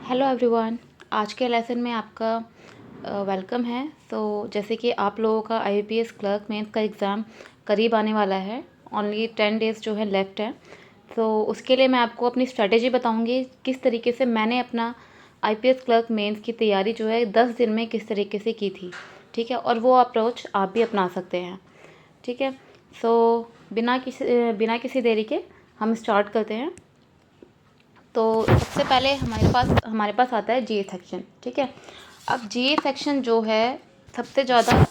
Hello everyone. आज के lesson में आपका वेलकम है। तो जैसे कि आप लोगों का आईपीएस क्लर्क मेंस का एग्ज़ाम करीब आने वाला है। ओनली 10 डेज़ जो है लेफ़्ट है। तो उसके लिए मैं आपको अपनी स्ट्रैटेजी बताऊंगी किस तरीके से मैंने अपना आईपीएस क्लर्क मेंस की तैयारी जो है 10 दिन में किस तरीके से की थी। ठीक है, और वो अप्रोच आप भी अपना सकते हैं। ठीक है, सो बिना किसी देरी के हम स्टार्ट करते हैं। तो सबसे पहले हमारे पास आता है जीए सेक्शन। ठीक है, अब जीए सेक्शन जो है सबसे ज़्यादा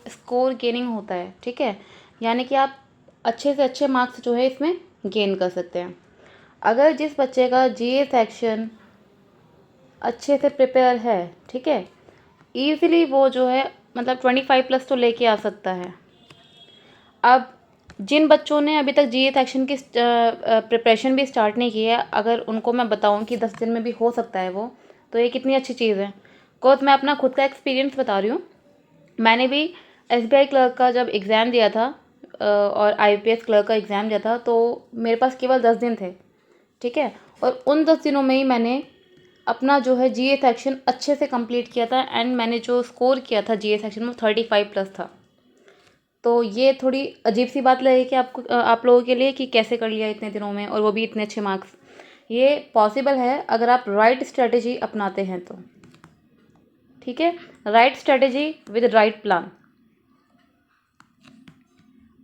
स्कोर गेनिंग होता है। ठीक है, यानी कि आप अच्छे से अच्छे मार्क्स जो है इसमें गेन कर सकते हैं। अगर जिस बच्चे का जीए सेक्शन अच्छे से प्रिपेयर है, ठीक है, ईज़िली वो जो है मतलब 25+ तो लेके आ सकता है। अब जिन बच्चों ने अभी तक जीए सेक्शन की प्रिपरेशन भी स्टार्ट नहीं की है, अगर उनको मैं बताऊं कि 10 दिन में भी हो सकता है वो, तो ये कितनी अच्छी चीज़ है। बिकॉज मैं अपना खुद का एक्सपीरियंस बता रही हूँ। मैंने भी एसबीआई क्लर्क का जब एग्ज़ाम दिया था और आईपीएस क्लर्क का एग्ज़ाम दिया था, तो मेरे पास केवल 10 दिन थे। ठीक है, और उन 10 दिनों में ही मैंने अपना जो है जीए सेक्शन अच्छे से कंप्लीट किया था। एंड मैंने जो स्कोर किया था जीए सेक्शन में 35+ था। तो ये थोड़ी अजीब सी बात लगेगी कि आप लोगों के लिए कि कैसे कर लिया इतने दिनों में, और वो भी इतने अच्छे मार्क्स। ये पॉसिबल है अगर आप राइट स्ट्रेटेजी अपनाते हैं तो। ठीक है, right strategy with right plan.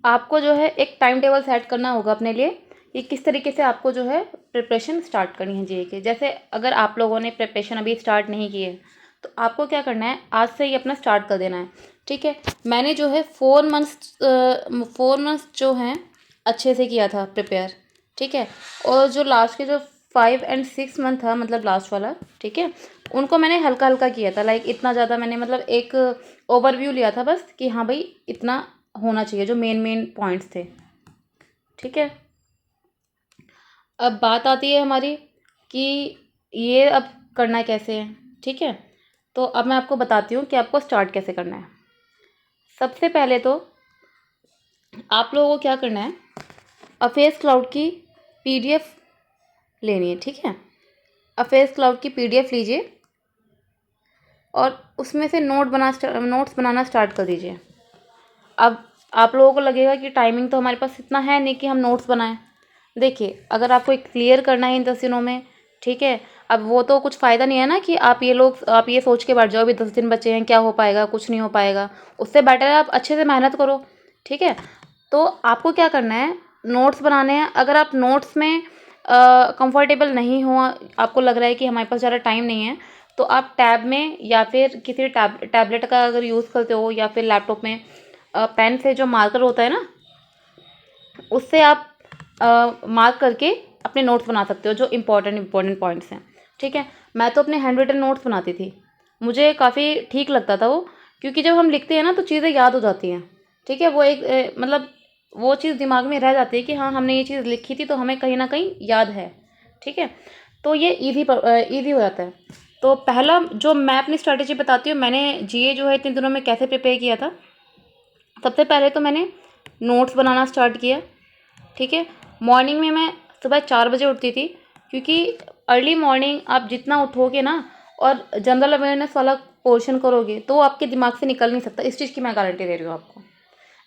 आपको जो है एक टाइम टेबल सेट करना होगा अपने लिए कि किस तरीके से आपको जो है प्रिपरेशन स्टार्ट करनी है जीए की। जैसे अगर आप लोगों ने प्रिपरेशन अभी स्टार्ट नहीं की है, तो आपको क्या करना है, आज से ही अपना स्टार्ट कर देना है। ठीक है, मैंने जो है 4 मंथ्स जो हैं अच्छे से किया था प्रिपेयर। ठीक है, और जो लास्ट के जो 5 और 6 मंथ था, मतलब लास्ट वाला, ठीक है, उनको मैंने हल्का हल्का किया था। लाइक इतना ज़्यादा मैंने मतलब एक ओवरव्यू लिया था बस कि हाँ भाई इतना होना चाहिए, जो मेन मेन पॉइंट्स थे। ठीक है, अब बात आती है हमारी कि ये अब करना कैसे है। ठीक है, तो अब मैं आपको बताती हूँ कि आपको स्टार्ट कैसे करना है। सबसे पहले तो आप लोगों को क्या करना है, अफेयर्स क्लाउड की पीडीएफ लेनी है। ठीक है, अफेयर्स क्लाउड की पीडीएफ लीजिए और उसमें से नोट्स बनाना स्टार्ट कर दीजिए। अब आप लोगों को लगेगा कि टाइमिंग तो हमारे पास इतना है नहीं कि हम नोट्स बनाएं। देखिए, अगर आपको एक क्लियर करना है इन 10 दिनों में, ठीक है, अब वो तो कुछ फ़ायदा नहीं है ना कि आप ये सोच के बैठ जाओ अभी 10 दिन बचे हैं, क्या हो पाएगा, कुछ नहीं हो पाएगा। उससे बेटर है आप अच्छे से मेहनत करो। ठीक है, तो आपको क्या करना है, नोट्स बनाने हैं। अगर आप नोट्स में कंफर्टेबल नहीं हो, आपको लग रहा है कि हमारे पास ज़्यादा टाइम नहीं है, तो आप टैब में या फिर किसी टैबलेट का अगर यूज़ करते हो, या फिर लैपटॉप में पेन से जो मार्कर होता है ना, उससे आप मार्क करके अपने नोट्स बना सकते हो जो इम्पोर्टेंट पॉइंट्स हैं। ठीक है, मैं तो अपने हैंड रिटन नोट्स बनाती थी, मुझे काफ़ी ठीक लगता था वो, क्योंकि जब हम लिखते हैं ना तो चीज़ें याद हो जाती हैं। ठीक है, वो एक मतलब वो चीज़ दिमाग में रह जाती है कि हाँ हमने ये चीज़ लिखी थी, तो हमें कहीं ना कहीं याद है। ठीक है, तो ये ईजी हो जाता है। तो पहला जो मैं अपनी स्ट्रैटेजी बताती हूँ, मैंने जीए जो है इतने दिनों में कैसे प्रिपेयर किया था। सबसे पहले तो मैंने नोट्स बनाना स्टार्ट किया। ठीक है, मॉर्निंग में मैं सुबह 4 बजे उठती थी, क्योंकि अर्ली मॉर्निंग आप जितना उठोगे ना और जनरल अवेयरनेस वाला पोर्शन करोगे, तो वो आपके दिमाग से निकल नहीं सकता। इस चीज़ की मैं गारंटी दे रही हूँ आपको।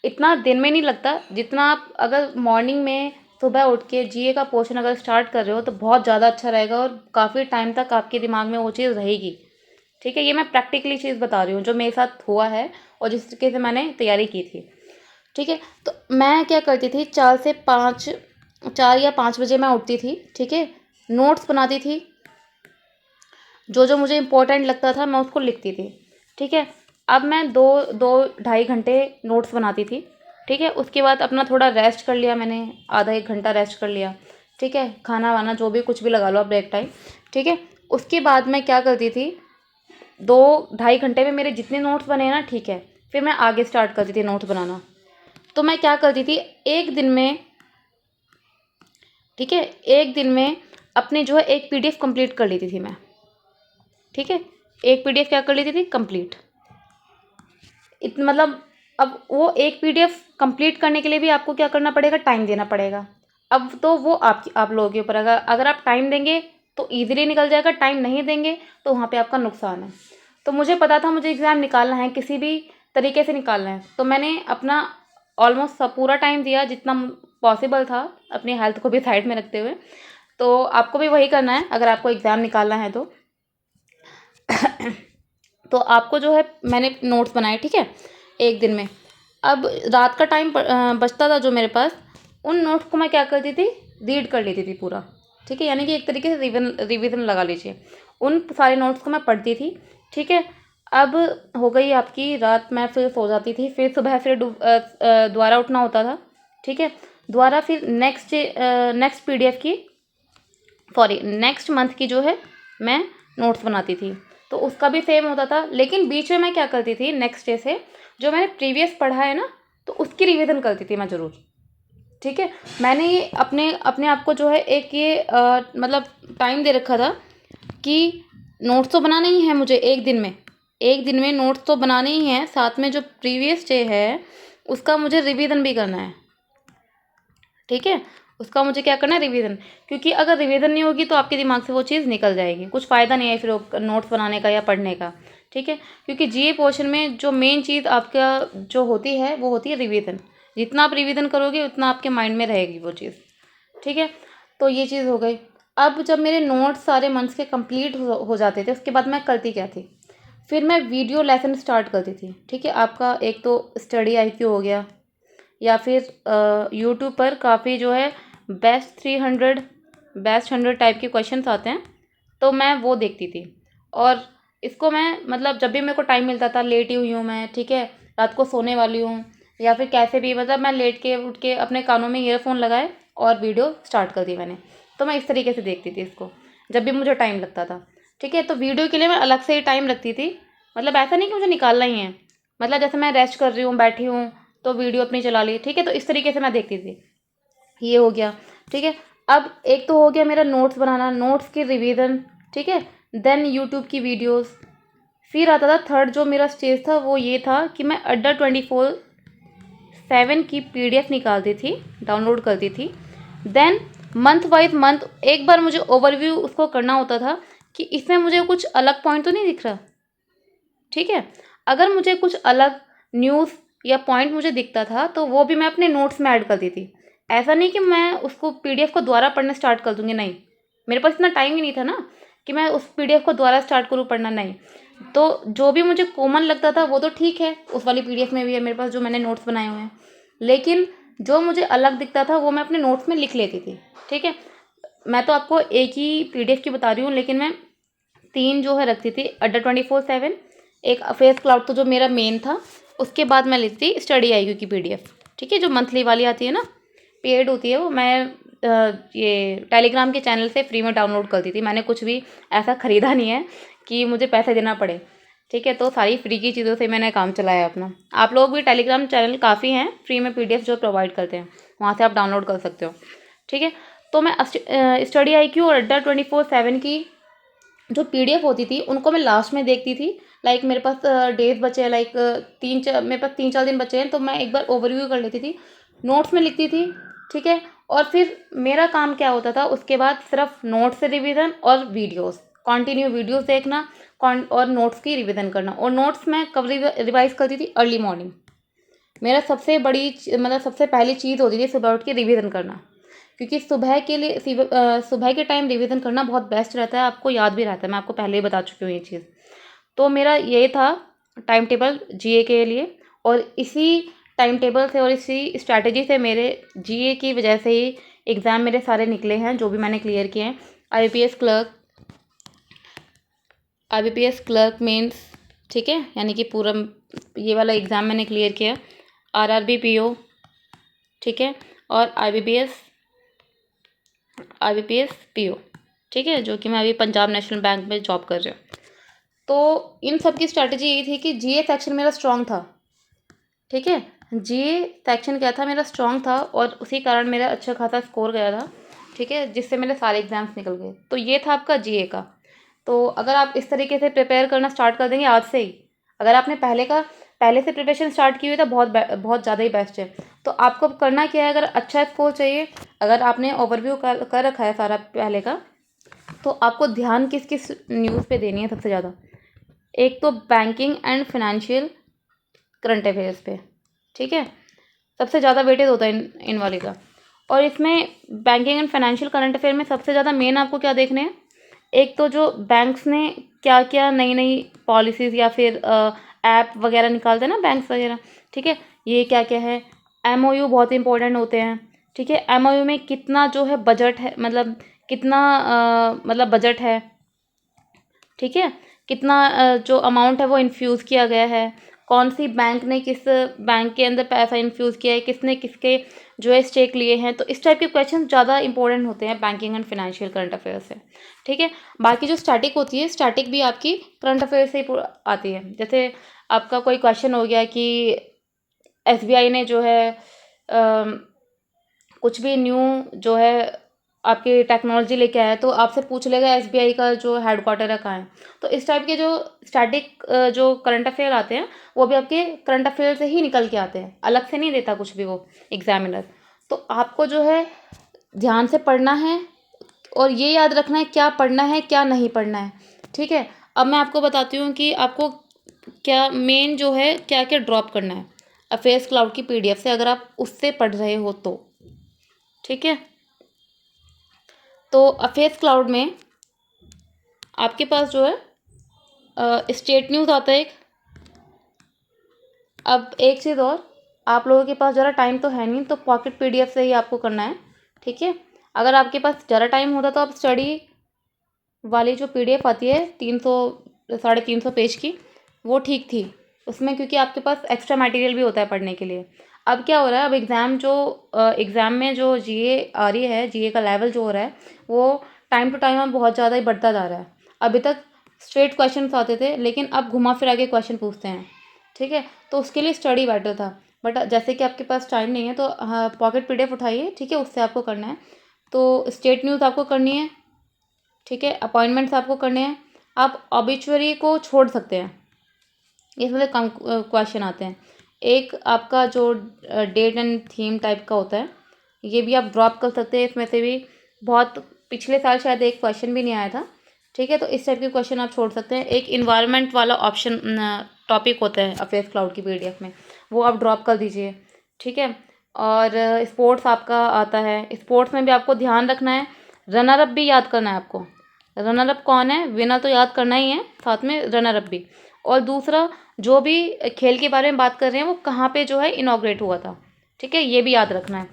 इतना दिन में नहीं लगता जितना आप अगर मॉर्निंग में सुबह उठ के जीए का पोर्शन अगर स्टार्ट कर रहे हो, तो बहुत ज़्यादा अच्छा रहेगा और काफ़ी टाइम तक आपके दिमाग में वो चीज़ रहेगी। ठीक है, ये मैं प्रैक्टिकली चीज़ बता रही हूँ जो मेरे साथ हुआ है और जिस तरीके से मैंने तैयारी की थी। ठीक है, तो मैं क्या करती थी, 4 या 5 बजे मैं उठती थी। ठीक है, नोट्स बनाती थी, जो जो मुझे इम्पोर्टेंट लगता था मैं उसको लिखती थी। ठीक है, अब मैं 2-2 ढाई घंटे नोट्स बनाती थी। ठीक है, उसके बाद अपना थोड़ा रेस्ट कर लिया मैंने, आधा 1 घंटा रेस्ट कर लिया। ठीक है, खाना वाना जो भी कुछ भी लगा लो आप ब्रेक टाइम। ठीक है, उसके बाद मैं क्या करती थी, 2-2.5 घंटे में मेरे जितने नोट्स बने ना, ठीक है, फिर मैं आगे स्टार्ट करती थी नोट्स बनाना। तो मैं क्या करती थी, एक दिन में, ठीक है, एक दिन में अपने जो है एक पीडीएफ कंप्लीट कर लेती थी मैं। ठीक है, एक पीडीएफ क्या कर लेती थी, कंप्लीट। मतलब अब वो एक पीडीएफ कंप्लीट करने के लिए भी आपको क्या करना पड़ेगा, टाइम देना पड़ेगा। अब तो वो आप लोगों के ऊपर, अगर आप टाइम देंगे तो ईज़िली निकल जाएगा, टाइम नहीं देंगे तो वहाँ पे आपका नुकसान है। तो मुझे पता था मुझे एग्ज़ाम निकालना है, किसी भी तरीके से निकालना है, तो मैंने अपना ऑलमोस्ट पूरा टाइम दिया जितना पॉसिबल था, अपनी हेल्थ को भी साइड में रखते हुए। तो आपको भी वही करना है अगर आपको एग्ज़ाम निकालना है तो। तो आपको जो है मैंने नोट्स बनाए, ठीक है, एक दिन में। अब रात का टाइम बचता था जो मेरे पास, उन नोट्स को मैं क्या करती थी, रीड कर लेती थी पूरा, ठीक है, यानी कि एक तरीके से रिवीजन लगा लीजिए। उन सारे नोट्स को मैं पढ़ती थी, ठीक है। अब हो गई आपकी रात, मैं फिर सो जाती थी, फिर सुबह फिर दोबारा उठना होता था, ठीक है। दोबारा फिर नेक्स्ट पीडीएफ की, सॉरी नेक्स्ट मंथ की जो है मैं नोट्स बनाती थी। तो उसका भी सेम होता था, लेकिन बीच में मैं क्या करती थी, नेक्स्ट डे से जो मैंने प्रीवियस पढ़ा है ना, तो उसकी रिवीजन करती थी मैं ज़रूर, ठीक है। मैंने ये अपने अपने आप को जो है एक ये मतलब टाइम दे रखा था कि नोट्स तो बनाने ही है मुझे एक दिन में नोट्स तो बनाने ही हैं, साथ में जो प्रीवियस डे है उसका मुझे रिवीजन भी करना है, ठीक है। उसका मुझे क्या करना है, रिवीजन, क्योंकि अगर रिवीजन नहीं होगी तो आपके दिमाग से वो चीज़ निकल जाएगी, कुछ फ़ायदा नहीं है फिर वो नोट्स बनाने का या पढ़ने का, ठीक है। क्योंकि जीए पोर्शन में जो मेन चीज़ आपका जो होती है वो होती है रिवीजन। जितना आप रिवीजन करोगे उतना आपके माइंड में रहेगी वो चीज़, ठीक है। तो ये चीज़ हो गई। अब जब मेरे नोट्स सारे मंथ्स के कंप्लीट हो जाते थे, उसके बाद मैं करती क्या थी, फिर मैं वीडियो लेसन स्टार्ट करती थी, ठीक है। आपका एक तो स्टडी आईक्यू हो गया, या फिर यूट्यूब पर काफ़ी जो है बेस्ट 100 टाइप के क्वेश्चंस आते हैं, तो मैं वो देखती थी। और इसको मैं मतलब जब भी मेरे को टाइम मिलता था, लेटी हुई हूँ मैं, ठीक है, रात को सोने वाली हूँ, या फिर कैसे भी, मतलब मैं लेट के उठ के अपने कानों में ईयरफोन लगाए और वीडियो स्टार्ट कर दी मैंने। तो मैं इस तरीके से देखती थी इसको, जब भी मुझे टाइम लगता था, ठीक है। तो वीडियो के लिए मैं अलग से ही टाइम रखती थी, मतलब ऐसा नहीं कि मुझे निकालना ही है, मतलब जैसे मैं रेस्ट कर रही हूँ, बैठी हूँ, तो वीडियो अपनी चला ली, ठीक है। तो इस तरीके से मैं देखती थी, ये हो गया, ठीक है। अब एक तो हो गया मेरा नोट्स बनाना, नोट्स की रिवीजन, ठीक है, देन यूट्यूब की वीडियोस। फिर आता था थर्ड जो मेरा स्टेज था, वो ये था कि मैं अड्डा 24/7 की पीडीएफ निकालती थी, डाउनलोड करती थी। देन मंथ वाइज मंथ एक बार मुझे ओवरव्यू उसको करना होता था कि इसमें मुझे कुछ अलग पॉइंट तो नहीं दिख रहा, ठीक है। अगर मुझे कुछ अलग न्यूज़ या पॉइंट मुझे दिखता था तो वो भी मैं अपने नोट्स में ऐड करती थी। ऐसा नहीं कि मैं उसको पीडीएफ को दोबारा पढ़ना स्टार्ट कर दूँगी, नहीं। मेरे पास इतना टाइम ही नहीं था ना कि मैं उस पीडीएफ को दोबारा स्टार्ट करूँ पढ़ना, नहीं। तो जो भी मुझे कॉमन लगता था वो तो ठीक है, उस वाली पीडीएफ में भी है मेरे पास जो मैंने नोट्स बनाए हुए हैं। लेकिन जो मुझे अलग दिखता था वो मैं अपने नोट्स में लिख लेती थी, ठीक है। मैं तो आपको एक ही पीडीएफ की बता रही हूँ, लेकिन मैं 3 जो है रखती थी, अड्डा 24/7, एक फेस क्लाउड तो जो मेरा मेन था, उसके बाद मैं लेती थी स्टडी आईक्यू की पीडीएफ, ठीक है, जो मंथली वाली आती है ना, पेड होती है वो, मैं ये टेलीग्राम के चैनल से फ्री में डाउनलोड करती थी। मैंने कुछ भी ऐसा ख़रीदा नहीं है कि मुझे पैसे देना पड़े, ठीक है। तो सारी फ्री की चीज़ों से मैंने काम चलाया अपना। आप लोग भी टेलीग्राम चैनल काफ़ी हैं फ्री में पीडीएफ जो प्रोवाइड करते हैं, वहाँ से आप डाउनलोड कर सकते हो, ठीक है। तो मैं स्टडी आईक्यू और अड्डा 24/7 की जो पीडीएफ होती थी उनको मैं लास्ट में देखती थी। लाइक मेरे पास डेज बचे हैं, लाइक मेरे पास 3-4 दिन बचे हैं, तो मैं एक बार ओवरव्यू कर लेती थी, नोट्स में लिखती थी, ठीक है। और फिर मेरा काम क्या होता था उसके बाद, सिर्फ नोट्स से रिवीजन और वीडियोस, कंटिन्यू वीडियोस देखना और नोट्स की रिवीजन करना। और नोट्स मैं कब रिवाइज करती थी, अर्ली मॉर्निंग। मेरा सबसे बड़ी मतलब सबसे पहली चीज़ होती थी सुबह उठ के रिवीजन करना, क्योंकि सुबह के लिए सुबह के टाइम रिवीजन करना बहुत बेस्ट रहता है, आपको याद भी रहता है। मैं आपको पहले ही बता चुकी हूँ ये चीज़। तो मेरा ये था टाइम टेबल जीए के लिए, और इसी टाइम टेबल से और इसी स्ट्रैटेजी से मेरे जीए की वजह से ही एग्ज़ाम मेरे सारे निकले हैं जो भी मैंने क्लियर किए हैं। आईबीपीएस क्लर्क मेंस, ठीक है, यानी कि पूरा ये वाला एग्ज़ाम मैंने क्लियर किया। आरआरबी पीओ, ठीक है, और आईबीपीएस पीओ, ठीक है, जो कि मैं अभी पंजाब नेशनल बैंक में जॉब कर रही हूँ। तो इन सब की स्ट्रैटेजी यही थी कि जीए सेक्शन मेरा स्ट्रॉन्ग था, ठीक है। जीए सेक्शन क्या था, मेरा स्ट्रॉन्ग था, और उसी कारण मेरा अच्छा खासा स्कोर गया था, ठीक है, जिससे मेरे सारे एग्जाम्स निकल गए। तो ये था आपका जीए का। तो अगर आप इस तरीके से प्रिपेयर करना स्टार्ट कर देंगे आज से ही, अगर आपने पहले से प्रिपरेशन स्टार्ट की हुई तो बहुत ज़्यादा ही बेस्ट है। तो आपको अब करना क्या है, अगर अच्छा स्कोर चाहिए, अगर आपने ओवरव्यू कर रखा है सारा पहले का, तो आपको ध्यान किस किस न्यूज़ पे देनी है सबसे ज़्यादा? एक तो banking and financial current affairs पे, ठीक है, सबसे ज़्यादा वेटेज होता है इन वाले का। और इसमें banking and financial current affair में सबसे ज़्यादा मेन आपको क्या देखने हैं, एक तो जो बैंक्स ने क्या क्या नई नई पॉलिसीज़ या फिर ऐप वगैरह निकालते हैं ना बैंक्स वगैरह, ठीक है, ये क्या क्या है। एमओयू बहुत इंपॉर्टेंट होते हैं, ठीक है, एमओयू में कितना जो है बजट है, मतलब कितना मतलब बजट है, ठीक है, कितना जो अमाउंट है वो इन्फ्यूज़ किया गया है, कौन सी बैंक ने किस बैंक के अंदर पैसा इन्फ्यूज़ किया है, किसने किसके जो है स्टेक लिए हैं। तो इस टाइप के क्वेश्चन ज़्यादा इंपॉर्टेंट होते हैं banking and financial current affair से, ठीक है। बाकी जो स्टैटिक होती है, स्टैटिक भी आपकी करंट अफेयर से ही आती है। जैसे आपका कोई क्वेश्चन हो गया कि एसबीआई ने जो है कुछ भी न्यू जो है आपकी टेक्नोलॉजी लेके आया, तो आपसे पूछ लेगा एसबीआई का जो हेडक्वार्टर है कहाँ है। तो इस टाइप के जो स्टैटिक जो करंट अफेयर आते हैं, वो भी आपके करंट अफेयर से ही निकल के आते हैं, अलग से नहीं देता कुछ भी वो एग्जामिनर। तो आपको जो है ध्यान से पढ़ना है और ये याद रखना है क्या पढ़ना है क्या नहीं पढ़ना है, ठीक है। अब मैं आपको बताती हूँ कि आपको क्या मेन जो है क्या क्या ड्रॉप करना है अफेयर्स क्लाउड की पीडीएफ से, अगर आप उससे पढ़ रहे हो तो, ठीक है। तो अफेयर्स क्लाउड में आपके पास जो है स्टेट न्यूज़ आता है एक। अब एक चीज़ और, आप लोगों के पास ज़रा टाइम तो है नहीं, तो पॉकेट पीडीएफ से ही आपको करना है, ठीक है। अगर आपके पास ज़रा टाइम होता तो आप स्टडी वाली जो पीडीएफ आती है 300 350 पेज की, वो ठीक थी उसमें, क्योंकि आपके पास एक्स्ट्रा मटेरियल भी होता है पढ़ने के लिए। अब क्या हो रहा है, अब एग्ज़ाम में जो जीए आ रही है, जीए का लेवल जो हो रहा है वो टाइम टू टाइम अब बहुत ज़्यादा ही बढ़ता जा रहा है। अभी तक स्ट्रेट क्वेश्चन आते थे, लेकिन अब घुमा फिरा के क्वेश्चन पूछते हैं, ठीक है। तो उसके लिए स्टडी बेटर था, बट जैसे कि आपके पास टाइम नहीं है तो हाँ, पॉकेट पीडीएफ उठाइए, ठीक है, उससे आपको करना है। तो स्टेट न्यूज़ आपको करनी है, ठीक है, अपॉइंटमेंट्स आपको करने हैं। आप ऑबिचुअरी को छोड़ सकते हैं, इसमें कम क्वेश्चन आते हैं। एक आपका जो डेट एंड थीम टाइप का होता है, ये भी आप ड्रॉप कर सकते हैं, इसमें से भी बहुत पिछले साल शायद एक क्वेश्चन भी नहीं आया था, ठीक है। तो इस टाइप के क्वेश्चन आप छोड़ सकते हैं। एक इन्वायरमेंट वाला ऑप्शन टॉपिक होता है अफेयर्स क्लाउड की पीडीएफ में, वो आप ड्रॉप कर दीजिए, ठीक है। और स्पोर्ट्स आपका आता है, स्पोर्ट्स में भी आपको ध्यान रखना है, रनर अप भी याद करना है आपको। रनर अप कौन है, विनर तो याद करना ही है, साथ में रनर अप भी। और दूसरा, जो भी खेल के बारे में बात कर रहे हैं वो कहाँ पे जो है इनॉग्रेट हुआ था, ठीक है, ये भी याद रखना है।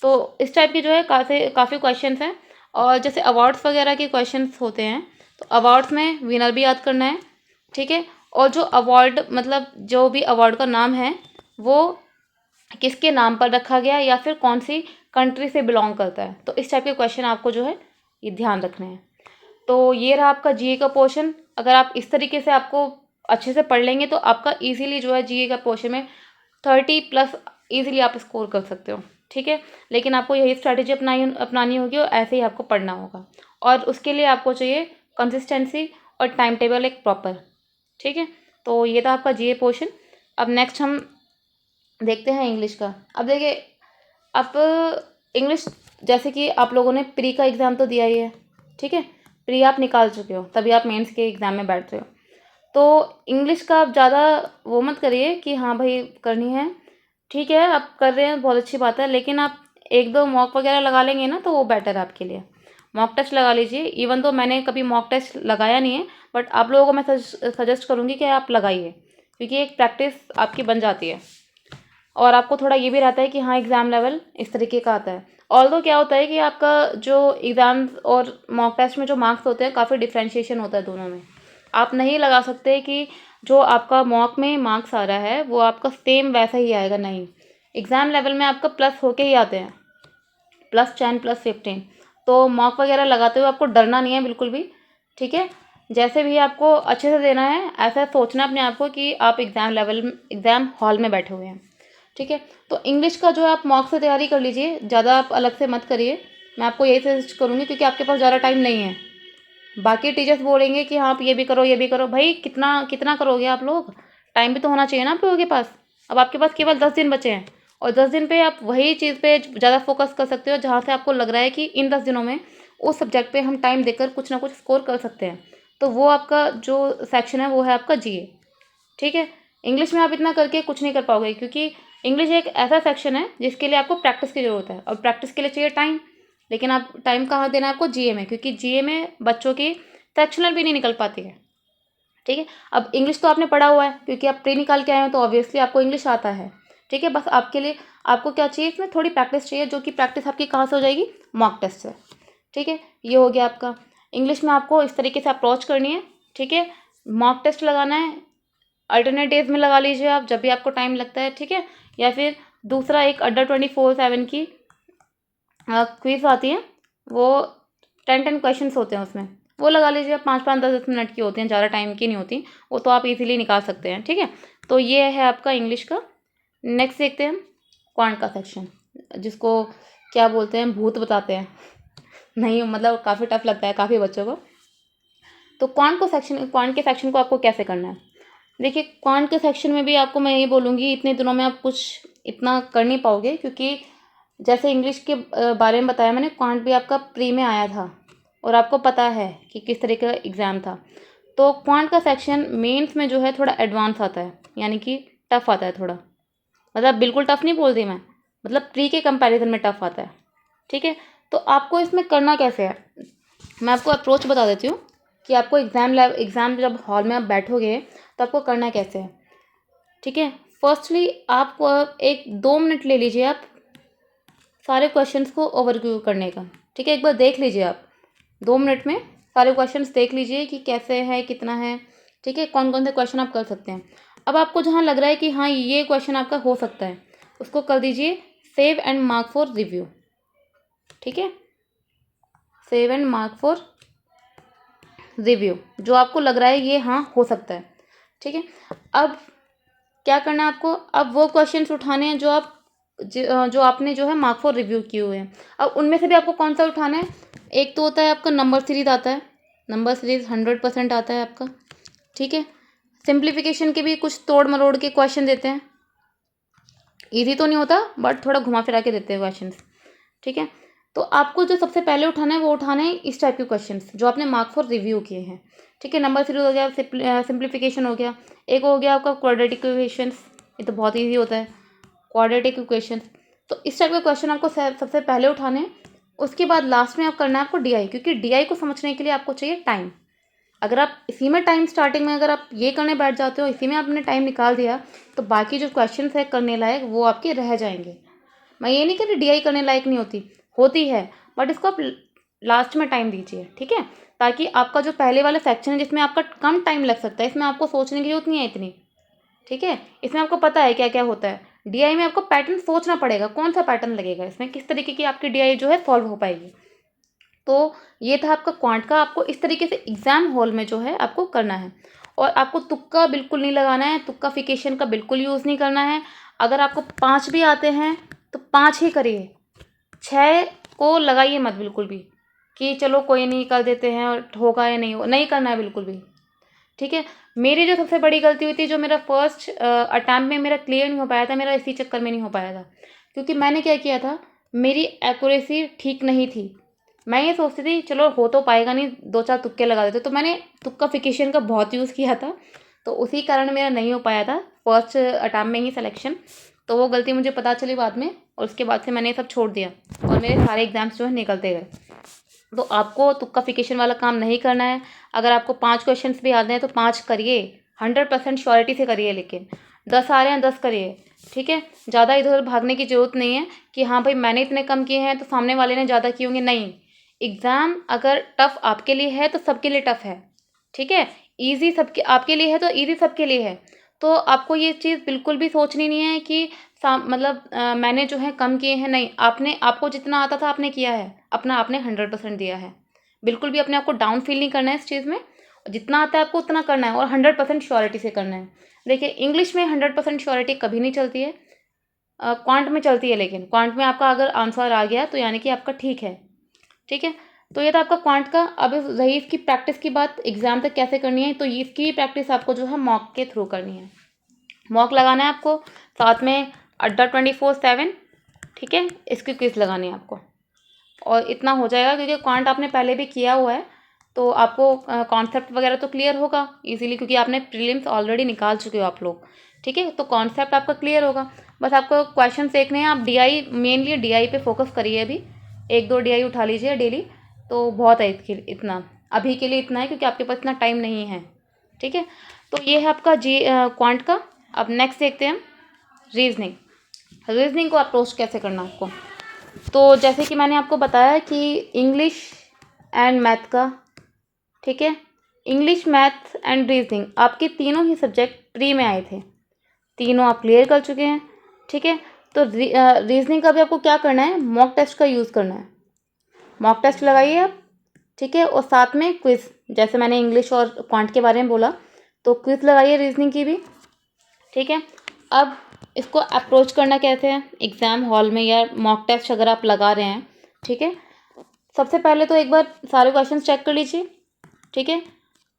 तो इस टाइप की जो है काफ़ी क्वेश्चंस हैं। और जैसे अवार्ड्स वगैरह के क्वेश्चंस होते हैं, तो अवार्ड्स में विनर भी याद करना है, ठीक है। और जो अवार्ड मतलब जो भी अवार्ड का नाम है वो किसके नाम पर रखा गया या फिर कौन सी कंट्री से बिलोंग करता है, तो इस टाइप के क्वेश्चन आपको जो है ये ध्यान रखने हैं। तो ये रहा आपका जीए का पोर्शन। अगर आप इस तरीके से आपको अच्छे से पढ़ लेंगे तो आपका इजीली जो है जीए का पोर्शन में 30+ इजीली आप स्कोर कर सकते हो, ठीक है। लेकिन आपको यही स्ट्रैटेजी अपनानी होगी और ऐसे ही आपको पढ़ना होगा, और उसके लिए आपको चाहिए कंसिस्टेंसी और टाइम टेबल एक प्रॉपर, ठीक है। तो ये था आपका जीए पोर्शन। अब नेक्स्ट हम देखते हैं इंग्लिश का। अब देखिए, अब इंग्लिश जैसे कि आप लोगों ने प्री का एग्ज़ाम तो दिया ही है, ठीक है, प्री आप निकाल चुके हो, तभी आप मेंस के एग्ज़ाम में बैठ रहे हो। तो इंग्लिश का आप ज़्यादा वो मत करिए कि हाँ भाई करनी है, ठीक है, आप कर रहे हैं बहुत अच्छी बात है, लेकिन आप 1-2 मॉक वगैरह लगा लेंगे ना तो वो बेटर है आपके लिए। मॉक टेस्ट लगा लीजिए, इवन तो मैंने कभी मॉक टेस्ट लगाया नहीं है, बट आप लोगों को मैं सजेस्ट करूँगी कि आप लगाइए, क्योंकि एक प्रैक्टिस आपकी बन जाती है और आपको थोड़ा ये भी रहता है कि हाँ एग्ज़ाम लेवल इस तरीके का आता है। ऑल्दो क्या होता है कि आपका जो एग्ज़ाम्स और मॉक टेस्ट में जो मार्क्स होते हैं काफ़ी डिफरेंशिएशन होता है दोनों में। आप नहीं लगा सकते कि जो आपका मॉक में मार्क्स आ रहा है वो आपका सेम वैसा ही आएगा, नहीं। एग्ज़ाम लेवल में आपका प्लस होके ही आते हैं, +10 +15। तो मॉक वगैरह लगाते हुए आपको डरना नहीं है बिल्कुल भी, ठीक है। जैसे भी आपको अच्छे से देना है, ऐसा सोचना अपने आप को कि आप एग्ज़ाम हॉल में बैठे हुए हैं, ठीक है। तो इंग्लिश का जो है आप मॉक से तैयारी कर लीजिए, ज़्यादा आप अलग से मत करिए, मैं आपको यही सजेस्ट करूँगी, क्योंकि आपके पास ज़्यादा टाइम नहीं है। बाकी टीचर्स बोलेंगे कि हाँ आप ये भी करो, भाई कितना कितना करोगे आप लोग, टाइम भी तो होना चाहिए ना आप लोगों के पास। अब आपके पास केवल 10 दिन बचे हैं, और 10 दिन पे आप वही चीज़ पे ज़्यादा फोकस कर सकते हो जहाँ से आपको लग रहा है कि इन 10 दिनों में उस सब्जेक्ट पे हम टाइम देकर कुछ ना कुछ स्कोर कर सकते हैं। तो वो आपका जो सेक्शन है वो है आपका जीए, ठीक है। इंग्लिश में आप इतना करके कुछ नहीं कर पाओगे, क्योंकि इंग्लिश एक ऐसा सेक्शन है जिसके लिए आपको प्रैक्टिस की ज़रूरत है, और प्रैक्टिस के लिए चाहिए टाइम। लेकिन आप टाइम कहाँ देना है आपको? जीए में, क्योंकि जीए में बच्चों की फ्रैक्शनल भी नहीं निकल पाती है, ठीक है। अब इंग्लिश तो आपने पढ़ा हुआ है, क्योंकि आप प्री निकाल के आए हो तो ऑब्वियसली आपको इंग्लिश आता है, ठीक है। बस आपके लिए आपको क्या चाहिए? इसमें थोड़ी प्रैक्टिस चाहिए, जो कि प्रैक्टिस आपकी कहाँ से हो जाएगी? मॉक टेस्ट से, ठीक है। ये हो गया आपका। इंग्लिश में आपको इस तरीके से अप्रोच करनी है, ठीक है। मॉक टेस्ट लगाना है, अल्टरनेट डेज में लगा लीजिए आप, जब भी आपको टाइम लगता है, ठीक है। या फिर दूसरा एक अड्डा 24/7 की क्विज आती है, वो 10 क्वेश्चंस होते हैं उसमें, वो लगा लीजिए आप। 5-5 10-10 मिनट की होती हैं, ज़्यादा टाइम की नहीं होती, वो तो आप इजीली निकाल सकते हैं, ठीक है। तो ये है आपका इंग्लिश का। नेक्स्ट देखते हैं हम क्वांट का सेक्शन, जिसको क्या बोलते हैं, भूत बताते हैं नहीं, मतलब काफ़ी टफ लगता है काफ़ी बच्चों को। तो क्वांट के सेक्शन को आपको कैसे करना है? देखिए, क्वांट के सेक्शन में भी आपको मैं ये बोलूँगी, इतने दिनों में आप कुछ इतना कर नहीं पाओगे, क्योंकि जैसे इंग्लिश के बारे में बताया मैंने, क्वांट भी आपका प्री में आया था और आपको पता है कि किस तरह का एग्ज़ाम था। तो क्वांट का सेक्शन मेंस में जो है थोड़ा एडवांस आता है, यानी कि टफ आता है थोड़ा, मतलब बिल्कुल टफ नहीं बोल रही मैं, मतलब प्री के कंपैरिजन में टफ आता है, ठीक है। तो आपको इसमें करना कैसे है, मैं आपको अप्रोच बता देती हूँ कि आपको एग्ज़ाम जब हॉल में आप बैठोगे तो आपको करना कैसे है, ठीक है। फर्स्टली आपको एक 2 मिनट ले लीजिए आप सारे क्वेश्चंस को ओवरव्यू करने का, ठीक है। एक बार देख लीजिए आप 2 मिनट में सारे क्वेश्चंस देख लीजिए कि कैसे है, कितना है, ठीक है, कौन कौन से क्वेश्चन आप कर सकते हैं। अब आपको जहाँ लग रहा है कि हाँ ये क्वेश्चन आपका हो सकता है, उसको कर दीजिए save and mark for review, ठीक है। Save and mark for review, जो आपको लग रहा है ये हाँ हो सकता है, ठीक है। अब क्या करना है आपको? अब वो क्वेश्चंस उठाने हैं जो आपने जो है मार्क फॉर रिव्यू किए हुए हैं। अब उनमें से भी आपको कौन सा उठाना है? एक तो होता है आपका नंबर सीरीज आता है, नंबर सीरीज 100% आता है आपका, ठीक है। सिंप्लीफिकेशन के भी कुछ तोड़ मरोड़ के क्वेश्चन देते हैं, ईजी तो नहीं होता बट थोड़ा घुमा फिरा के देते हैं क्वेश्चन, ठीक है। तो आपको जो सबसे पहले उठाना है वो उठाना है इस टाइप के क्वेश्चंस जो आपने मार्क फॉर रिव्यू किए हैं, ठीक है। नंबर सीरीज हो गया, सिंप्लीफिकेशन हो गया, एक हो गया आपका क्वाड्रेटिक इक्वेशंस, ये तो बहुत ईजी होता है, क्वाड्रेटिक इक्वेशंस। तो इस टाइप के क्वेश्चन आपको सबसे पहले उठाने हैं। उसके बाद लास्ट में आप करना है आपको डीआई, क्योंकि डीआई को समझने के लिए आपको चाहिए टाइम। अगर आप इसी में टाइम स्टार्टिंग में अगर आप ये करने बैठ जाते हो, इसी में आपने टाइम निकाल दिया, तो बाकी जो क्वेश्चन है करने लायक वो आपके रह जाएंगे। मैं ये नहीं कह रही डीआई करने लायक नहीं होती, होती है, बट इसको आप लास्ट में टाइम दीजिए, ठीक है। ताकि आपका जो पहले वाला सेक्शन है जिसमें आपका कम टाइम लग सकता है, इसमें आपको सोचने की जरूरत नहीं है इतनी, ठीक है। इसमें आपको पता है क्या क्या होता है। डीआई में आपको पैटर्न सोचना पड़ेगा, कौन सा पैटर्न लगेगा इसमें, किस तरीके की आपकी डीआई जो है सॉल्व हो पाएगी। तो ये था आपका क्वांट का। आपको इस तरीके से एग्जाम हॉल में जो है आपको करना है, और आपको तुक्का बिल्कुल नहीं लगाना है, तुक्काफिकेशन का बिल्कुल यूज़ नहीं करना है। अगर आपको 5 भी आते हैं तो 5 ही करिए, 6 को लगाइए मत बिल्कुल भी, कि चलो कोई नहीं कर देते हैं और होगा या नहीं, नहीं करना है बिल्कुल भी, ठीक है। मेरी जो सबसे बड़ी गलती हुई थी, जो मेरा फर्स्ट अटैम्प्ट में मेरा क्लियर नहीं हो पाया था, मेरा इसी चक्कर में नहीं हो पाया था, क्योंकि मैंने क्या किया था, मेरी एक्यूरेसी ठीक नहीं थी। मैं ये सोचती थी चलो हो तो पाएगा नहीं, 2-4 तुक्के लगा देते, तो मैंने तुक्काफिकेशन का बहुत यूज़ किया था, तो उसी कारण मेरा नहीं हो पाया था फर्स्ट अटैम्प्ट में ही सिलेक्शन। तो वो गलती मुझे पता चली बाद में, और उसके बाद से मैंने ये सब छोड़ दिया और मेरे सारे एग्ज़ाम्स जो है निकलते गए। तो आपको तुक्काफिकेशन वाला काम नहीं करना है। अगर आपको 5 क्वेश्चंस भी आते हैं तो 5 करिए, 100% श्योरिटी से करिए, लेकिन 10 आ रहे हैं 10 करिए, ठीक है। ज़्यादा इधर उधर भागने की ज़रूरत नहीं है कि हाँ भाई मैंने इतने कम किए हैं तो सामने वाले ने ज़्यादा किए होंगे, नहीं। एग्ज़ाम अगर टफ़ आपके लिए है तो सबके लिए टफ़ है, ठीक है। ईज़ी सबके आपके लिए है तो ईज़ी सबके लिए है। तो आपको ये चीज़ बिल्कुल भी सोचनी नहीं है कि मतलब मैंने जो है कम किए हैं, नहीं। आपको जितना आता था आपने किया है, अपना आपने 100% दिया है। बिल्कुल भी अपने आप को डाउन फील नहीं करना है इस चीज़ में, जितना आता है आपको उतना करना है, और 100% श्योरिटी से करना है। देखिए, इंग्लिश में 100% श्योरिटी कभी नहीं चलती है, क्वांट में चलती है, लेकिन क्वांट में आपका अगर आंसर आ गया तो यानी कि आपका ठीक है, ठीक है। तो ये था आपका क्वांट का। अब रही इसकी प्रैक्टिस की बात, एग्जाम तक कैसे करनी है, तो इसकी प्रैक्टिस आपको जो है मॉक के थ्रू करनी है। मॉक लगाना है आपको, साथ में अड्डा 24/7, ठीक है, इसकी क्विज लगानी है आपको। और इतना हो जाएगा क्योंकि क्वांट आपने पहले भी किया हुआ है, तो आपको कॉन्सेप्ट वगैरह तो क्लियर होगा इजीली, क्योंकि आपने प्रीलिम्स ऑलरेडी निकाल चुके हो आप लोग। ठीक है, तो कॉन्सेप्ट आपका क्लियर होगा। बस आपको क्वेश्चन देखने हैं। आप डीआई, मेनली डीआई पे फोकस करिए अभी, 1-2 डीआई उठा लीजिए डेली, तो बहुत है इसके इतना, अभी के लिए इतना है क्योंकि आपके पास इतना टाइम नहीं है। ठीक है, तो ये है आपका क्वांट का। अब नेक्स्ट देखते हैं हम रीजनिंग। रीजनिंग को अप्रोच कैसे करना आपको। तो जैसे कि मैंने आपको बताया कि इंग्लिश एंड मैथ का, ठीक है, इंग्लिश, मैथ एंड रीजनिंग आपके तीनों ही सब्जेक्ट प्री में आए थे, तीनों आप क्लियर कर चुके हैं। ठीक है, तो रीजनिंग का भी आपको क्या करना है, मॉक टेस्ट का यूज़ करना है। मॉक टेस्ट लगाइए आप, ठीक है, और साथ में क्विज, जैसे मैंने इंग्लिश और क्वांट के बारे में बोला, तो क्विज लगाइए रीजनिंग की भी। ठीक है, अब इसको अप्रोच करना कैसे है एग्ज़ाम हॉल में या मॉक टेस्ट अगर आप लगा रहे हैं। ठीक है, सबसे पहले तो एक बार सारे क्वेश्चन चेक कर लीजिए। ठीक है,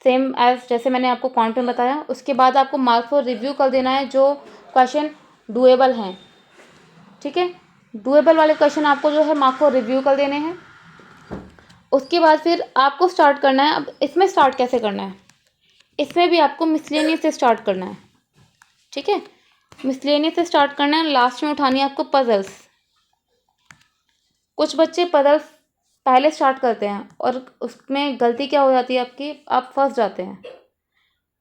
सेम एज जैसे मैंने आपको क्वांट में बताया। उसके बाद आपको मार्क्स और रिव्यू कर देना है जो क्वेश्चन डुएबल हैं। ठीक है, डुएबल वाले क्वेश्चन आपको जो है मार्क्स और रिव्यू कर देने हैं। उसके बाद फिर आपको स्टार्ट करना है। अब इसमें स्टार्ट कैसे करना है, इसमें भी आपको मिसलेनियस से स्टार्ट करना है। ठीक है, मिसलेनियस से स्टार्ट करना है। लास्ट में उठानी है आपको पजल्स। कुछ बच्चे पजल्स पहले स्टार्ट करते हैं और उसमें गलती क्या हो जाती है आपकी, आप फंस जाते हैं।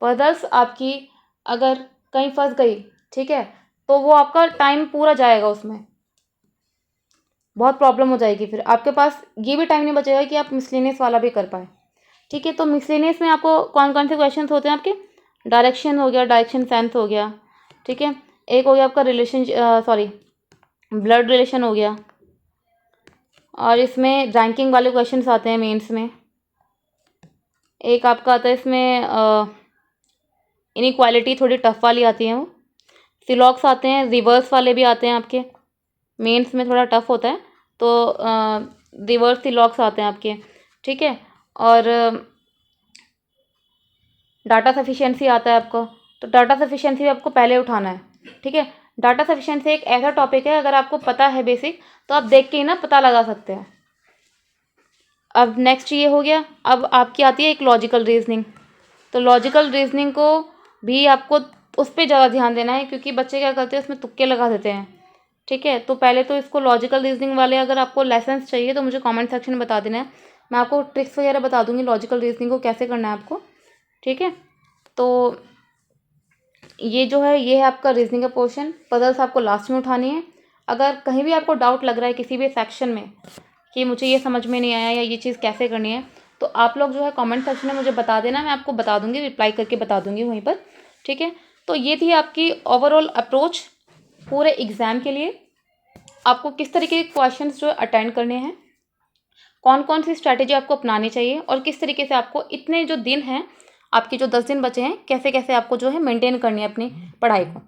पजल्स आपकी अगर कहीं फंस गई, ठीक है, तो वो आपका टाइम पूरा जाएगा, उसमें बहुत प्रॉब्लम हो जाएगी। फिर आपके पास ये भी टाइम नहीं बचेगा कि आप मिसलेनियस वाला भी कर पाए। ठीक है, तो मिसलेनियस में आपको कौन कौन से क्वेश्चन होते हैं आपके, डायरेक्शन हो गया, डायरेक्शन सेंस हो गया। ठीक है, एक हो गया आपका रिलेशन, सॉरी, ब्लड रिलेशन हो गया, और इसमें रैंकिंग वाले क्वेश्चंस आते हैं मेंस में। एक आपका आता है इसमें इनइक्वालिटी, थोड़ी टफ वाली आती है वो। सिलॉक्स आते हैं, रिवर्स वाले भी आते हैं आपके, मेंस में थोड़ा टफ होता है, तो रिवर्स सिलॉक्स आते हैं आपके। ठीक है, और डाटा सफिशिएंसी आता है आपको, तो डाटा सफिशिएंसी भी आपको पहले उठाना है। ठीक है, डाटा सफिशिएंसी एक ऐसा टॉपिक है, अगर आपको पता है बेसिक, तो आप देख के ही ना पता लगा सकते हैं। अब नेक्स्ट ये हो गया। अब आपकी आती है एक लॉजिकल रीजनिंग। तो लॉजिकल रीजनिंग को भी आपको उस पर ज़्यादा ध्यान देना है, क्योंकि बच्चे क्या करते हैं, उसमें तुक्के लगा देते हैं। ठीक है, तो पहले तो इसको लॉजिकल रीजनिंग वाले अगर आपको लेसन्स चाहिए तो मुझे कमेंट सेक्शन में बता देना है, मैं आपको ट्रिक्स वगैरह बता दूंगी लॉजिकल रीजनिंग को कैसे करना है आपको। ठीक है, तो ये जो है, ये है आपका रीजनिंग का पोर्शन। पजल्स आपको लास्ट में उठानी है। अगर कहीं भी आपको डाउट लग रहा है किसी भी सेक्शन में कि मुझे ये समझ में नहीं आया या ये चीज़ कैसे करनी है, तो आप लोग जो है कमेंट सेक्शन में मुझे बता देना, मैं आपको बता दूंगी, रिप्लाई करके बता दूंगी वहीं पर। ठीक है, तो ये थी आपकी ओवरऑल अप्रोच पूरे एग्ज़ाम के लिए। आपको किस तरीके के क्वेश्चंस जो अटेंड करने हैं, कौन कौन सी स्ट्रैटेजी आपको अपनानी चाहिए, और किस तरीके से आपको इतने जो दिन हैं, आपके जो 10 दिन बचे हैं, कैसे कैसे आपको जो है मेंटेन करनी है अपनी पढ़ाई को।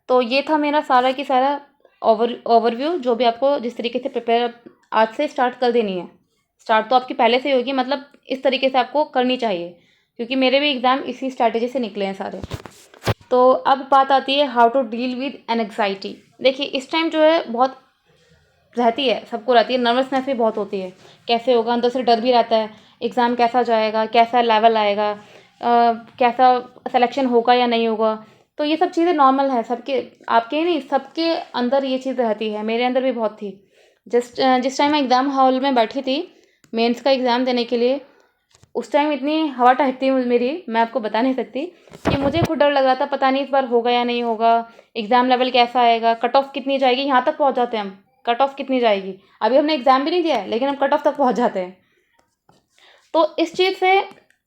तो ये था मेरा सारा की सारा ओवरव्यू, जो भी आपको जिस तरीके से प्रिपेयर आज से स्टार्ट कर देनी है। स्टार्ट तो आपकी पहले से ही होगी, मतलब इस तरीके से आपको करनी चाहिए, क्योंकि मेरे भी एग्ज़ाम इसी स्ट्रैटेजी से निकले हैं सारे। तो अब बात आती है how to deal with anxiety. देखिए, इस टाइम जो है बहुत रहती है, सबको रहती है, नर्वसनेस भी बहुत होती है, कैसे होगा, अंदर से डर भी रहता है, एग्ज़ाम कैसा जाएगा, कैसा लेवल आएगा, कैसा सिलेक्शन होगा या नहीं होगा। तो ये सब चीज़ें नॉर्मल है सबके, आपके ही नहीं, सबके अंदर ये चीज़ रहती है, मेरे अंदर भी बहुत थी। जिस टाइम मैं एग्ज़ाम हॉल में बैठी थी मेंस का एग्ज़ाम देने के लिए, उस टाइम इतनी हवा टहकती मेरी, मैं आपको बता नहीं सकती, कि मुझे खुद डर लग रहा था, पता नहीं इस बार होगा या नहीं होगा, एग्ज़ाम लेवल कैसा आएगा, कट ऑफ कितनी जाएगी। यहाँ तक पहुँच जाते हैं हम, कट ऑफ कितनी जाएगी, अभी हमने एग्ज़ाम भी नहीं दिया है लेकिन हम कट ऑफ तक पहुँच जाते हैं। तो इस चीज़ से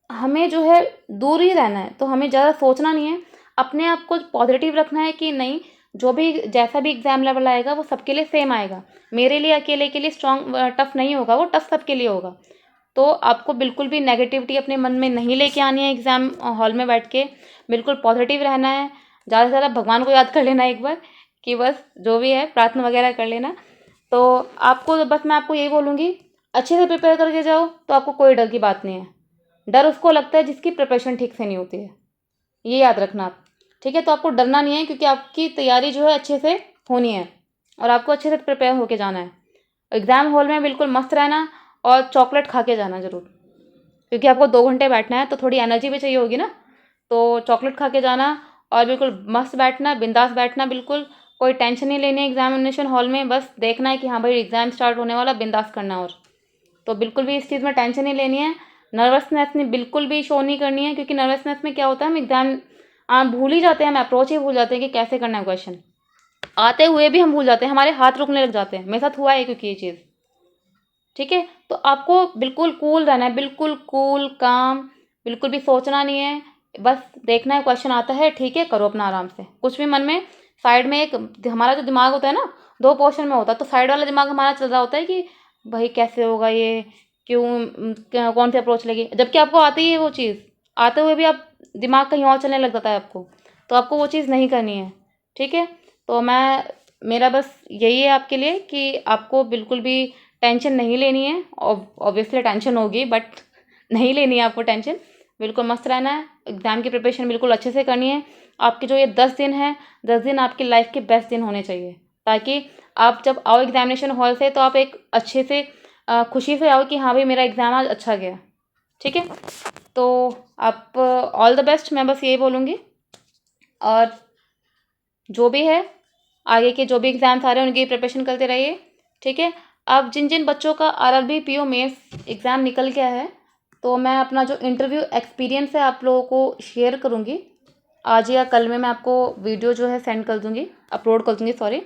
हमें जो है दूर ही रहना है, तो हमें ज़्यादा सोचना नहीं है, अपने आप को पॉजिटिव रखना है कि नहीं, जो भी जैसा भी एग्ज़ाम लेवल आएगा वो सबके लिए सेम आएगा, मेरे लिए अकेले के लिए स्ट्रॉन्ग टफ नहीं होगा, वो टफ सबके लिए होगा। तो आपको बिल्कुल भी नेगेटिविटी अपने मन में नहीं लेके आनी है एग्ज़ाम हॉल में बैठ के, बिल्कुल पॉजिटिव रहना है। ज़्यादा से ज़्यादा भगवान को याद कर लेना एक बार, कि बस जो भी है प्रार्थना वगैरह कर लेना। तो आपको बस मैं आपको यही बोलूँगी, अच्छे से प्रिपेयर करके जाओ तो आपको कोई डर की बात नहीं है। डर उसको लगता है जिसकी प्रिपरेशन ठीक से नहीं होती है, ये याद रखना आप। ठीक है, तो आपको डरना नहीं है, क्योंकि आपकी तैयारी जो है अच्छे से होनी है और आपको अच्छे से प्रिपेयर होके जाना है। एग्ज़ाम हॉल में बिल्कुल मस्त रहना और चॉकलेट खा के जाना ज़रूर, क्योंकि आपको 2 घंटे बैठना है तो थोड़ी एनर्जी भी चाहिए होगी ना, तो चॉकलेट खा के जाना और बिल्कुल मस्त बैठना, बिंदास बैठना, बिल्कुल कोई टेंशन नहीं लेनी है एग्ज़ामिनेशन हॉल में, बस देखना है कि हाँ भाई एग्ज़ाम स्टार्ट होने वाला, बिंदास करना। और तो बिल्कुल भी इस चीज़ में टेंशन नहीं लेनी है, नर्वसनेस नहीं बिल्कुल भी शो नहीं करनी है, क्योंकि नर्वसनेस में क्या होता है हम एग्ज़ाम भूल ही जाते हैं, हम अप्रोच ही भूल जाते हैं कि कैसे करना है क्वेश्चन, आते हुए भी हम भूल जाते हैं, हमारे हाथ रुकने लग जाते हैं, मेरे साथ हुआ है क्योंकि ये चीज़, ठीक है। तो आपको बिल्कुल कूल रहना है, बिल्कुल कूल काम, बिल्कुल भी सोचना नहीं है, बस देखना है क्वेश्चन आता है, ठीक है, करो अपना आराम से, कुछ भी मन में साइड में एक हमारा जो दिमाग होता है ना, 2 पोर्शन में होता है, तो साइड वाला दिमाग हमारा चल रहा होता है कि भाई कैसे होगा ये, क्यों कौन सी अप्रोच लगी, जबकि आपको आती ही है वो चीज़, आते हुए भी आप दिमाग कहीं और चलने लग जाता है आपको, तो आपको वो चीज़ नहीं करनी है, ठीक है। तो मेरा बस यही है आपके लिए कि आपको बिल्कुल भी टेंशन नहीं लेनी है, ऑब्वियसली टेंशन होगी बट नहीं लेनी है आपको टेंशन, बिल्कुल मस्त रहना है, एग्ज़ाम की प्रिपरेशन बिल्कुल अच्छे से करनी है। आपके जो ये 10 दिन हैं, 10 दिन आपकी लाइफ के बेस्ट दिन होने चाहिए, ताकि आप जब आओ एग्ज़ामिनेशन हॉल से तो आप एक अच्छे से खुशी से आओ कि हाँ भाई मेरा एग्ज़ाम आज अच्छा गया, ठीक है। तो आप ऑल द बेस्ट, मैं बस यही बोलूँगी। और जो भी है, आगे के जो भी एग्ज़ाम्स आ रहे हैं उनकी प्रिपरेशन करते रहिए, ठीक है। अब जिन जिन बच्चों का आरआरबी पीओ मेंस एग्ज़ाम निकल गया है, तो मैं अपना जो इंटरव्यू एक्सपीरियंस है आप लोगों को शेयर करूँगी, आज या कल में मैं आपको वीडियो जो है सेंड कर दूँगी, अपलोड कर दूँगी, सॉरी।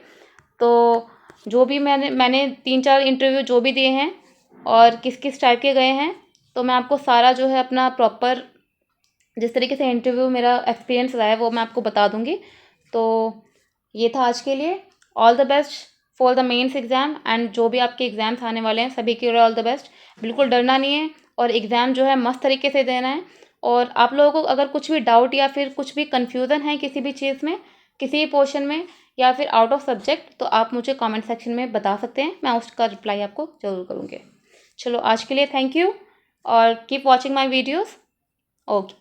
तो जो भी मैंने 3-4 इंटरव्यू जो भी दिए हैं और किस किस टाइप के गए हैं, तो मैं आपको सारा जो है अपना प्रॉपर जिस तरीके से इंटरव्यू मेरा एक्सपीरियंस रहा है वो मैं आपको बता दूँगी। तो ये था आज के लिए। All the best for the mains exam and जो भी आपके एग्ज़ाम्स आने वाले हैं सभी के लिए ऑल द बेस्ट। बिल्कुल डरना नहीं है और एग्ज़ाम जो है मस्त तरीके से देना है। और आप लोगों को अगर कुछ भी डाउट या फिर कुछ भी कन्फ्यूज़न है किसी भी चीज़ में, किसी भी पोर्शन में या फिर आउट ऑफ सब्जेक्ट, तो आप मुझे कमेंट सेक्शन में बता सकते हैं, मैं उसका रिप्लाई आपको ज़रूर करूँगी। चलो आज के लिए थैंक यू और keep watching my videos. Okay.